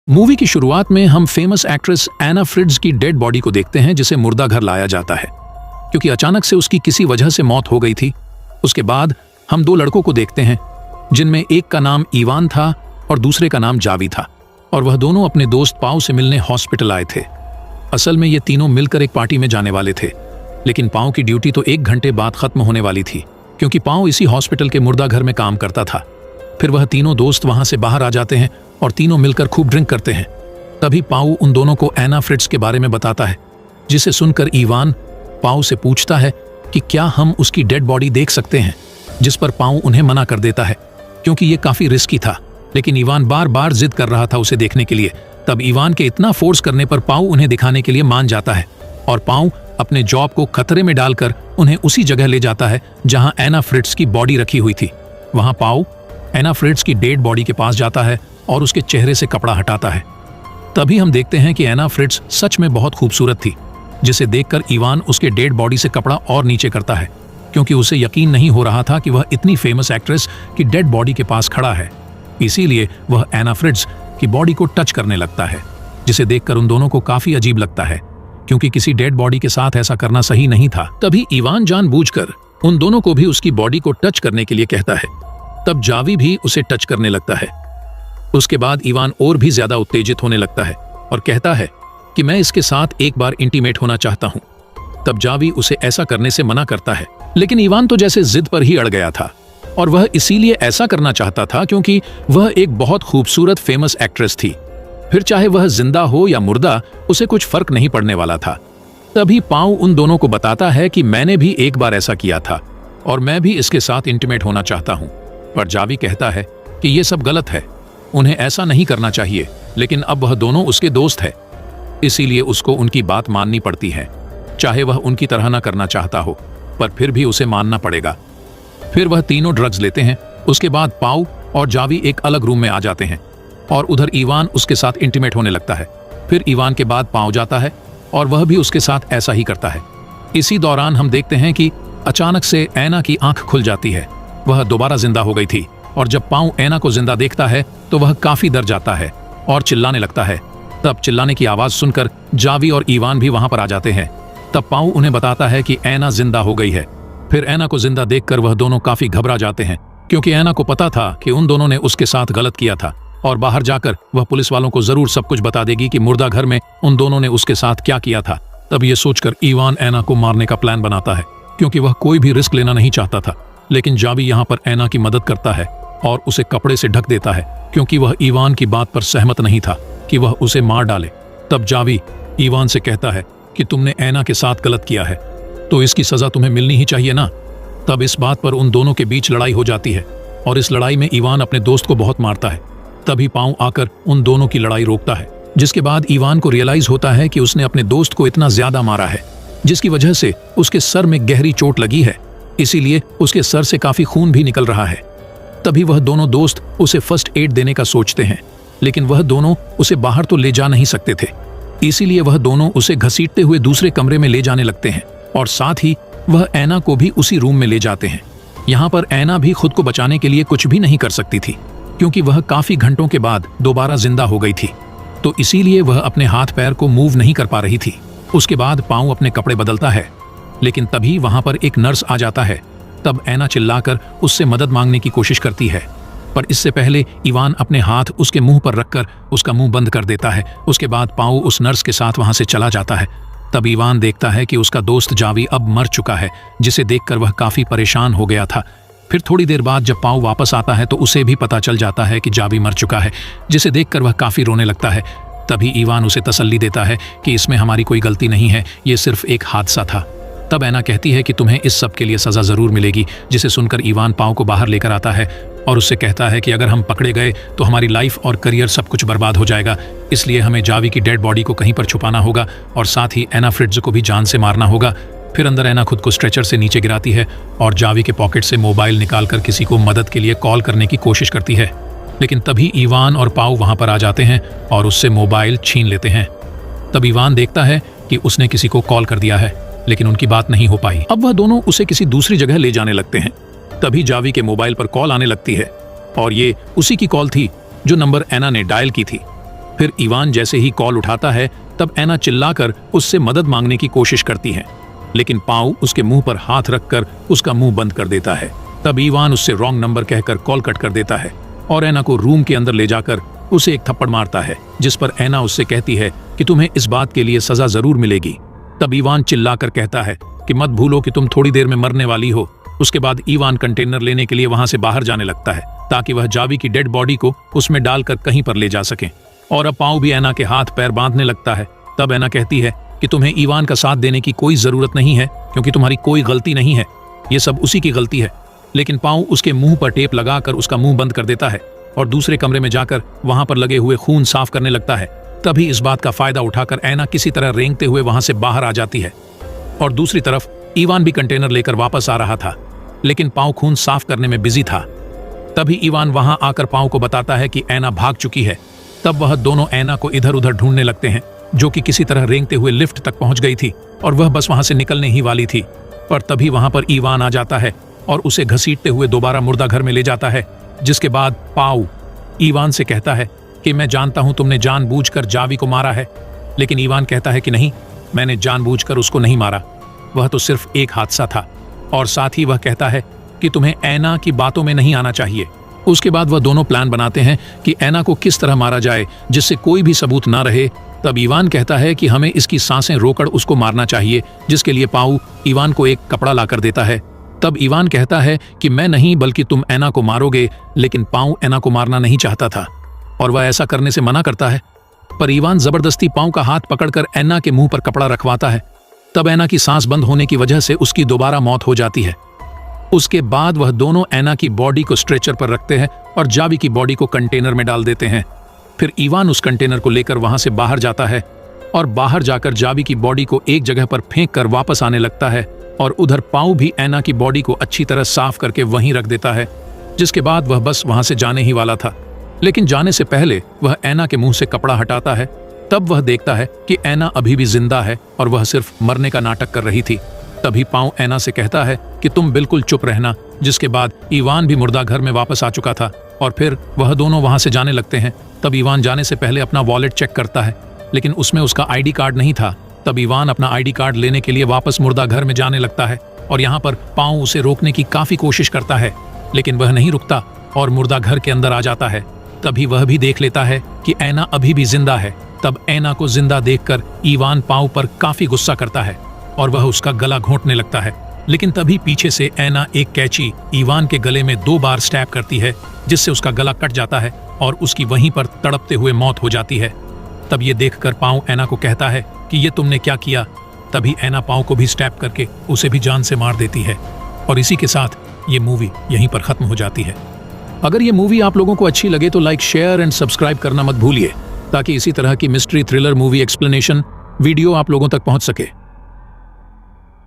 Movie की शुरुआत में हम फेमस एक्ट्रेस एना फ्रिट्ज की डेड बॉडी को देखते हैं, जिसे मुर्दा घर लाया जाता है क्योंकि अचानक से उसकी किसी वजह से मौत हो गई थी। उसके बाद हम दो लड़कों को देखते हैं जिनमें एक का नाम इवान था और दूसरे का नाम जावी था, और वह दोनों अपने दोस्त पाओ से मिलने हॉस्पिटल आए थे। असल में ये तीनों मिलकर एक पार्टी में जाने वाले थे, लेकिन पाओ की ड्यूटी तो 1 घंटे बाद खत्म होने वाली थी क्योंकि पाओ इसी हॉस्पिटल के मुर्दा घर में काम करता था। फिर वह तीनों दोस्त वहां से बाहर आ जाते हैं और तीनों मिलकर खूब ड्रिंक करते हैं। तभी पाओ उन दोनों को एना फ्रिट्ज के बारे में बताता है, जिसे सुनकर इवान पाओ से पूछता है कि क्या हम उसकी डेड बॉडी देख सकते हैं, जिस पर पाओ उन्हें मना कर देता है क्योंकि ये काफी रिस्की था। लेकिन इवान बार बार जिद कर रहा था उसे देखने के लिए। तब इवान के इतना फोर्स करने पर पाओ उन्हें दिखाने के लिए मान जाता है और पाओ अपने जॉब को खतरे में डालकर उन्हें उसी जगह ले जाता है जहां एना फ्रिट्ज की बॉडी रखी हुई थी। वहां पाओ एना फ्रिट्ज की डेड बॉडी के पास जाता है और उसके चेहरे से कपड़ा हटाता है। तभी हम देखते हैं कि एना फ्रिट्ज सच में बहुत खूबसूरत थी, जिसे देखकर इवान उसके डेड बॉडी से कपड़ा और नीचे करता है क्योंकि उसे यकीन नहीं हो रहा था कि वह इतनी फेमस एक्ट्रेस की डेड बॉडी के पास खड़ा है। इसीलिए वह एना फ्रिट्ज की बॉडी को टच करने लगता है, जिसे देखकर उन दोनों को काफी अजीब लगता है क्योंकि किसी डेड बॉडी के साथ ऐसा करना सही नहीं था। तभी इवान जानबूझकर उन दोनों को भी उसकी बॉडी को टच करने के लिए कहता है। तब जावी भी उसे टच करने लगता है। उसके बाद इवान और भी ज्यादा उत्तेजित होने लगता है और कहता है कि मैं इसके साथ एक बार इंटीमेट होना चाहता हूं। तब जावी उसे ऐसा करने से मना करता है, लेकिन इवान तो जैसे जिद पर ही अड़ गया था और वह इसीलिए ऐसा करना चाहता था क्योंकि वह एक बहुत खूबसूरत फेमस एक्ट्रेस थी। फिर चाहे वह जिंदा हो या मुर्दा, उसे कुछ फर्क नहीं पड़ने वाला था। तभी पाओ उन दोनों को बताता है कि मैंने भी एक बार ऐसा किया था और मैं भी इसके साथ इंटीमेट होना चाहता हूं। पर जावी कहता है कि यह सब गलत है, उन्हें ऐसा नहीं करना चाहिए। लेकिन अब वह दोनों उसके दोस्त है, इसीलिए उसको उनकी बात माननी पड़ती है। चाहे वह उनकी तरह ना करना चाहता हो, पर फिर भी उसे मानना पड़ेगा। फिर वह तीनों ड्रग्स लेते हैं। उसके बाद पाओ और जावी एक अलग रूम में आ जाते हैं और उधर इवान उसके साथ इंटीमेट होने लगता है। फिर इवान के बाद पाओ जाता है और वह भी उसके साथ ऐसा ही करता है। इसी दौरान हम देखते हैं कि अचानक से एना की आंख खुल जाती है। वह दोबारा जिंदा हो गई थी और जब पाओ एना को जिंदा देखता है तो वह काफी डर जाता है और चिल्लाने लगता है। तब चिल्लाने की आवाज सुनकर जावी और इवान भी वहां पर आ जाते हैं। तब पाओ उन्हें बताता है कि एना जिंदा हो गई है। फिर एना को जिंदा देखकर वह दोनों काफी घबरा जाते हैं क्योंकि एना को पता था कि उन दोनों ने उसके साथ गलत किया था और बाहर जाकर वह पुलिस वालों को जरूर सब कुछ बता देगी कि मुर्दा घर में उन दोनों ने उसके साथ क्या किया था। तब ये सोचकर इवान एना को मारने का प्लान बनाता है क्योंकि वह कोई भी रिस्क लेना नहीं चाहता था। लेकिन जावी यहाँ पर एना की मदद करता है और उसे कपड़े से ढक देता है क्योंकि वह इवान की बात पर सहमत नहीं था कि वह उसे मार डाले। तब जावी इवान से कहता है कि तुमने एना के साथ गलत किया है तो इसकी सजा तुम्हें मिलनी ही चाहिए ना। तब इस बात पर उन दोनों के बीच लड़ाई हो जाती है और इस लड़ाई में इवान अपने दोस्त को बहुत मारता है। तभी पाओ आकर उन दोनों की लड़ाई रोकता है, जिसके बाद इवान को रियलाइज होता है कि उसने अपने दोस्त को इतना ज्यादा मारा है जिसकी वजह से उसके सर में गहरी चोट लगी है, इसीलिए उसके सर से काफी खून भी निकल रहा है। तभी वह दोनों दोस्त उसे फर्स्ट एड देने का सोचते हैं, लेकिन वह दोनों उसे बाहर तो ले जा नहीं सकते थे, इसीलिए वह दोनों उसे घसीटते हुए दूसरे कमरे में ले जाने लगते हैं और साथ ही वह एना को भी उसी रूम में ले जाते हैं। यहाँ पर एना भी खुद को बचाने के लिए कुछ भी नहीं कर सकती थी क्योंकि वह काफी घंटों के बाद दोबारा जिंदा हो गई थी, तो इसीलिए वह अपने हाथ पैर को मूव नहीं कर पा रही थी। उसके बाद पाओ अपने कपड़े बदलता है, लेकिन तभी वहां पर एक नर्स आ जाता है। तब एना चिल्लाकर उससे मदद मांगने की कोशिश करती है, पर इससे पहले इवान अपने हाथ उसके मुंह पर रखकर उसका मुंह बंद कर देता है। उसके बाद पाओ उस नर्स के साथ वहां से चला जाता है। तब इवान देखता है कि उसका दोस्त जावी अब मर चुका है, जिसे देखकर वह काफी परेशान हो गया था। फिर थोड़ी देर बाद जब पाओ वापस आता है तो उसे भी पता चल जाता है कि जावी मर चुका है, जिसे देखकर वह काफी रोने लगता है। तभी इवान उसे तसल्ली देता है कि इसमें हमारी कोई गलती नहीं है, ये सिर्फ एक हादसा था। तब एना कहती है कि तुम्हें इस सब के लिए सजा जरूर मिलेगी, जिसे सुनकर इवान पाओ को बाहर लेकर आता है और उससे कहता है कि अगर हम पकड़े गए तो हमारी लाइफ और करियर सब कुछ बर्बाद हो जाएगा, इसलिए हमें जावी की डेड बॉडी को कहीं पर छुपाना होगा और साथ ही एना फ्रिट्ज को भी जान से मारना होगा। फिर अंदर एना खुद को स्ट्रेचर से नीचे गिराती है और जावी के पॉकेट से मोबाइल निकालकर किसी को मदद के लिए कॉल करने की कोशिश करती है, लेकिन तभी इवान और पाओ वहां पर आ जाते हैं और उससे मोबाइल छीन लेते हैं। तब इवान देखता है कि उसने किसी को कॉल कर दिया है, लेकिन उनकी बात नहीं हो पाई। अब वह दोनों उसे किसी दूसरी जगह ले जाने लगते हैं। तभी जावी के मोबाइल पर कॉल आने लगती है और ये उसी की कॉल थी जो नंबर एना ने डायल की थी। फिर इवान जैसे ही कॉल उठाता है तब ऐना चिल्लाकर उससे मदद मांगने की कोशिश करती है, लेकिन पाउ उसके मुंह पर हाथ रखकर उसका मुंह बंद कर देता है। तब इवान उससे रॉन्ग नंबर कहकर कॉल कट कर देता है और ऐना को रूम के अंदर ले जाकर उसे एक थप्पड़ मारता है, जिस पर ऐना उससे कहती है कि तुम्हें इस बात के लिए सजा जरूर मिलेगी। तब इवान चिल्लाकर कहता है कि मत भूलो कि तुम थोड़ी देर में मरने वाली हो। उसके बाद इवान कंटेनर लेने के लिए वहां से बाहर जाने लगता है ताकि वह जावी की डेड बॉडी को उसमें डालकर कहीं पर ले जा सके। और अब पाउ भी ऐना के हाथ पैर बांधने लगता है। तब ऐना कहती है कि तुम्हें इवान का साथ देने की कोई जरूरत नहीं है क्योंकि तुम्हारी कोई गलती नहीं है, ये सब उसी की गलती है। लेकिन पाउ उसके मुंह पर टेप लगाकर उसका मुंह बंद कर देता है और दूसरे कमरे में जाकर वहां पर लगे हुए खून साफ करने लगता है। तभी इस बात का फायदा उठाकर ऐना किसी तरह रेंगते हुए वहां से बाहर आ जाती है और दूसरी तरफ इवान भी कंटेनर लेकर वापस आ रहा था, लेकिन पाउ खून साफ करने में बिजी था। तभी इवान वहां आकर पाउ को बताता है कि ऐना भाग चुकी है। तब वह दोनों ऐना को इधर उधर ढूंढने लगते हैं, जो कि किसी तरह रेंगते हुए लिफ्ट तक पहुंच गई थी और वह बस वहां से निकलने ही वाली थी। पर तभी वहां पर इवान आ जाता है और उसे घसीटते हुए दोबारा मुर्दा घर में ले जाता है, जिसके बाद पाउ इवान से कहता है कि मैं जानता हूं तुमने जानबूझकर जावी को मारा है। लेकिन इवान कहता है कि नहीं, मैंने जानबूझकर उसको नहीं मारा, वह तो सिर्फ एक हादसा था। और साथ ही वह कहता है कि तुम्हें ऐना की बातों में नहीं आना चाहिए। उसके बाद वह दोनों प्लान बनाते हैं कि ऐना को किस तरह मारा जाए जिससे कोई भी सबूत ना रहे। तब इवान कहता है कि हमें इसकी सांसें रोककर उसको मारना चाहिए, जिसके लिए पाउ इवान को एक कपड़ा लाकर देता है। तब इवान कहता है कि मैं नहीं बल्कि तुम ऐना को मारोगे, लेकिन पाउ ऐना को मारना नहीं चाहता था और वह ऐसा करने से मना करता है। पर इवान जबरदस्ती पाउ का हाथ पकड़कर ऐना के मुंह पर कपड़ा रखवाता है। तब ऐना की सांस बंद होने की वजह से उसकी दोबारा मौत हो जाती है। उसके बाद वह दोनों ऐना की बॉडी को स्ट्रेचर पर रखते हैं और जावी की बॉडी को कंटेनर में डाल देते हैं। फिर इवान उस कंटेनर को लेकर वहां से बाहर जाता है और बाहर जाकर जावी की बॉडी को एक जगह पर फेंक कर वापस आने लगता है और उधर पाउ भी ऐना की बॉडी को अच्छी तरह साफ करके वहीं रख देता है, जिसके बाद वह बस वहां से जाने ही वाला था। लेकिन जाने से पहले वह ऐना के मुंह से कपड़ा हटाता है। तब वह देखता है कि ऐना अभी भी जिंदा है और वह सिर्फ मरने का नाटक कर रही थी। तभी पाउ ऐना से कहता है कि तुम बिल्कुल चुप रहना, जिसके बाद इवान भी मुर्दा घर में वापस आ चुका था और फिर वह दोनों वहां से जाने लगते हैं। तब इवान जाने से पहले अपना वॉलेट चेक करता है, लेकिन उसमें उसका आईडी कार्ड नहीं था। तब इवान अपना आईडी कार्ड लेने के लिए वापस मुर्दा घर में जाने लगता है और यहाँ पर पाउ उसे रोकने की काफी कोशिश करता है, लेकिन वह नहीं रुकता और मुर्दा घर के अंदर आ जाता है। तभी वह भी देख लेता है कि ऐना अभी भी जिंदा है। तब ऐना को जिंदा देखकर इवान पाउ पर काफी गुस्सा करता है और वह उसका गला घोंटने लगता है, लेकिन तभी पीछे से ऐना एक कैंची इवान के गले में 2 बार स्टैब करती है, जिससे उसका गला कट जाता है और उसकी वहीं पर तड़पते हुए मौत हो जाती है। तब ये देखकर पाउ ऐना को कहता है कि ये तुमने क्या किया। तभी ऐना पाउ को भी स्टैब करके उसे भी जान से मार देती है और इसी के साथ ये मूवी यहीं पर खत्म हो जाती है। अगर ये मूवी आप लोगों को अच्छी लगे तो लाइक, शेयर एंड सब्सक्राइब करना मत भूलिए, ताकि इसी तरह की mystery thriller movie explanation video आप लोगों तक पहुंच सके।